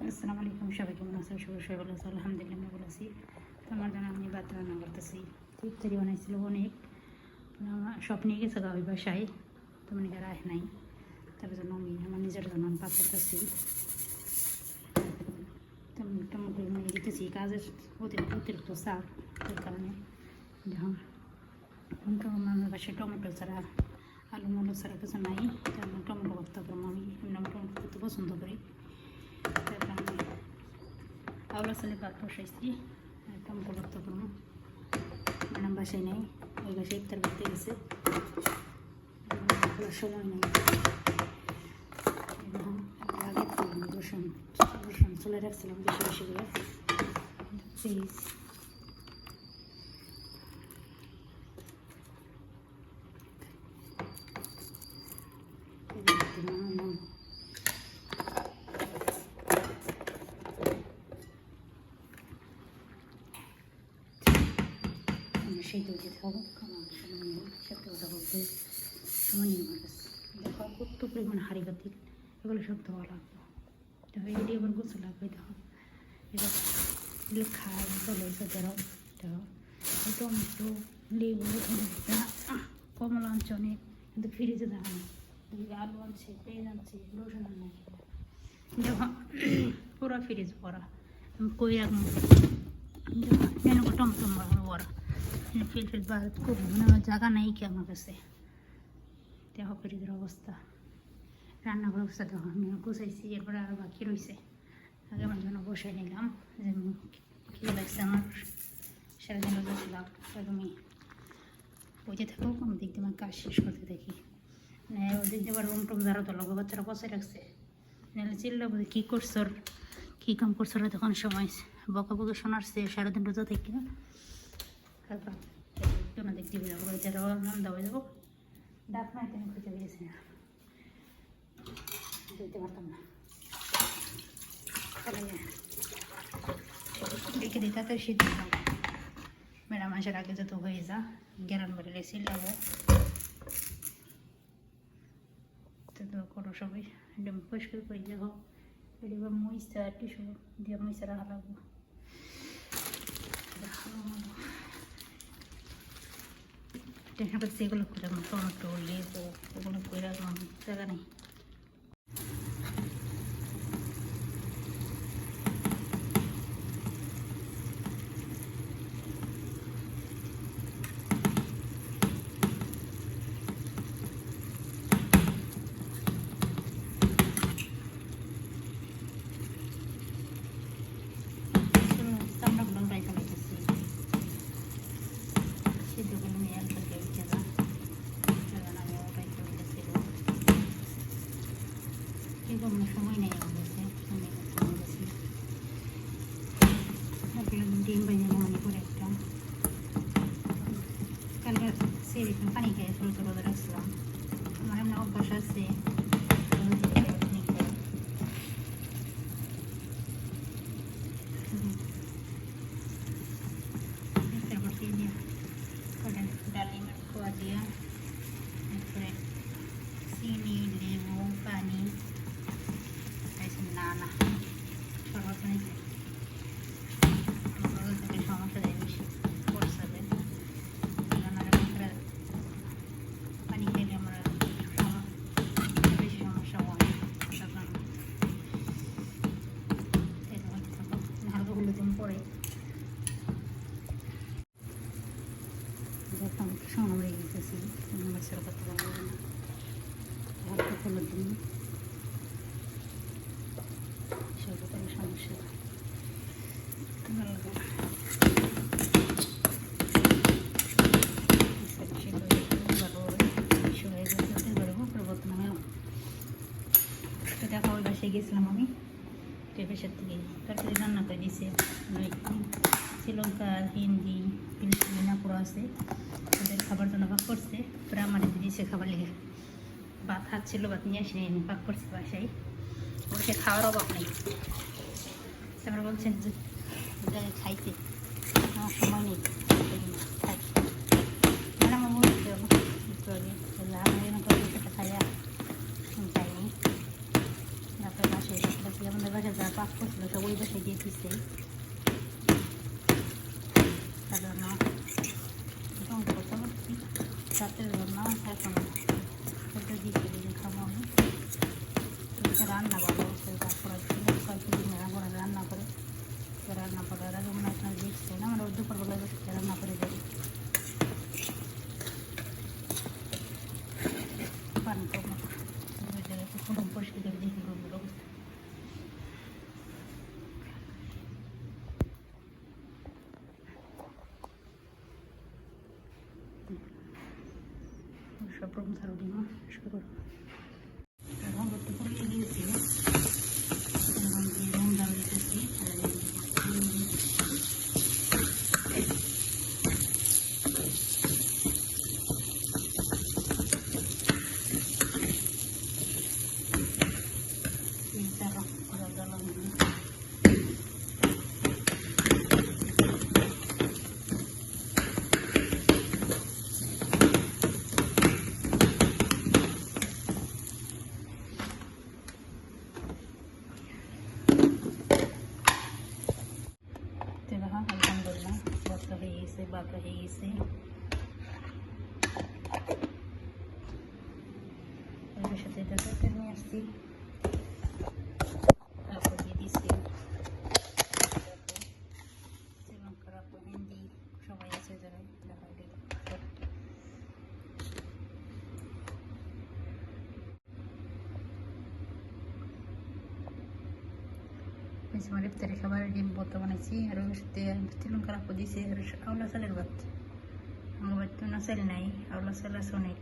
আসসালামু আলাইকুম, সবাই কেমন আছেন? সবাই ভালো আছে? আলহামদুলিল্লাহ আমি ভালো আছি। তো আমার জন্য আমি ভাত রান্না করতেছি। ইফতারি বানাইছিল অনেক, সব নিয়ে গেছে ওই বাসায়, তো মানে রায় নাই, তার জন্য আমি আমার নিজের জন্য আমি পাক করতেছি। টমেটো নিয়ে দিতেছি, কাজের অতিরিক্ত চাপ, তার কারণে যখন আমার বাসায় টমেটো ছাড়া আলু মালু ছাড়া কিছু নাই, তেমন টমেটো করতে পারবো। আমি টমেটো করতে পছন্দ করি, তার কারণে আওলা চালে ভাত বসাইছি, টমেটো করতে পারবো। ম্যাডাম বাসায় নেই, ওই বাসায় ইফতার করতে গেছে, সময় নেই। আগে রসুন চলে রাখছিলাম বেশি বেশি করে প্লিজ। সেই তো যেতে হবে, সত্যি কথা বলতে সময় নিয়ে আমার কাছে দেখো কত পরিমাণ হাঁড়ি বাতি, এগুলো সব ধোয়া লাগবে। দেখো এটি আবার গোসল লাগবে, দেখো এগুলো খায় চলে এসে ধরো দেখো টমেটো লেবু কমলা আনছে অনেক, কিন্তু ফ্রিজে দেখা নেই। আলু আনছে, পেঁয়াজ আনছে, রসুন আনছে, দেখো পুরো ফ্রিজ ভরা। কই রাখবো দেখো টমেটো ভরা, ফিল বার খুব মানে জায়গা নেই কি আমার কাছে। দেখো ফ্রিজের অবস্থা, রান্নাঘর অবস্থা দেখো আমি গুছাইছি, এরপরে আরও বাকি রয়েছে, আগে আমার জন্য বসাই নিলাম। যে খিদে লাগছে আমার, সারাদিন বসেছিলাম, তুমি বুঝে থাকো আমি দিক দিয়ে কাজ শেষ করতে দেখি। মানে ওদিক দিয়ে আবার রুম টুম ঝাড়ু তো লোক বাচ্চারা বসে রাখছে, নাহলে চিল্লা বলে কী করছো কী কাম করছো তখন সময় বকা বকে শোনাচ্ছে সারাদিন রোজা থেকে না। তারপর দিক দিবি নাম দেওয়া যাবো, ডাক নাই তুমি খুঁজে পেয়েছি না, দিতে পারতাম না, রেখে দিই তাতে শীত ম্যাডাম আসার আগে যত হয়ে যা গ্যারান বাড়ি রেসি লাগবো। তো করো সবাই, একদম পরিষ্কার করে দেখো, এটি এবার মইসা টিস্যু দিয়ে মইসা রাখা লাগবো। টেনশন করছি এগুলো করে রাখলাম, টমেটো লেবু এগুলো করে রাখলাম, জায়গা নেই। সময় নেই আমার কাছে, ডিম বাইরে মনে করে একটা কালকে সেরকম পানি খেয়ে ফ্রোজে রোদে রাখছিলাম। আমার এমন অভ্যাস আছে ডালিমের খোয়া দিয়া, তারপরে চিনি লেবু পানি না না শরবত নিয়েছে, সমস্যা দেয় বেশি বর্ষা দেয়, পানি খেলে আমরা বেশি সমস্যা হয়। হালকা হলুদ দিন পরে দেখতাম একটু সময় হয়ে গেছি, মাছের করতে পারবো না, হালকা হলুদ দিন সেরকম সমস্যা ভালো লাগে। দেখা ওই বাসায় গেছিলাম আমি টেপেশার থেকে, তারপরে রান্না করে দিয়েছে শ্রীলঙ্কা হিন্দি ফিলিপিনা পুরো আছে, ওদের খাবার জন্য ভাগ করছে, প্রায় আমার দিয়েছে খাবার লেগে। ভাত হাত ছিল, ভাত নিয়ে আসে নিয়ে ভাগ করছে বাসায়, ওকে খাওয়ার অভাব নেই। তারপরে বলছেন যে খাইতে আমার সময় নেই, খাই ম্যাডাম আমার একটু আগে খাইয়া যাইনি। তারপরে বাসায় আমাদের বাসায় যা কাজ করছিল সব ওই বাসায় দিয়ে দিচ্ছে জন্য টমেটো করতে পারছি রাতের জন্য এখন ওটা দিয়ে খাবো আমি রান্না ভালো হচ্ছে তারপরে কয়েকদিন রান্না করে মনে হয় আপনার দেখছে না আমরা দুপুরবেলা বসে রান্না করে যাই পানি করবো প্রথম পরিষ্কার করে দেখি রুমগুলো সব রুম ঝাড়ু দিব শুরু করবো এখন করতে পড়ে গিয়েছিল রুম ঝাড়ু দিতেছি আলহামদুলিল্লাহ বস্তা হয়ে গেছে বাতা হয়ে গেছে এর সাথে এটা নিয়ে আসছি তারপর দিয়ে দিচ্ছি শ্রীলঙ্কার হিন্দি সবাই আছে যারা আমার ইফতারি খাবার ডিম ভর্তা বানাইছি আর ওর সাথে শ্রীলঙ্কার আপু দিয়েছি আর আওলা চালের ভাত আমার বাড়িতে না চাল নাই আওলা চাল আছে অনেক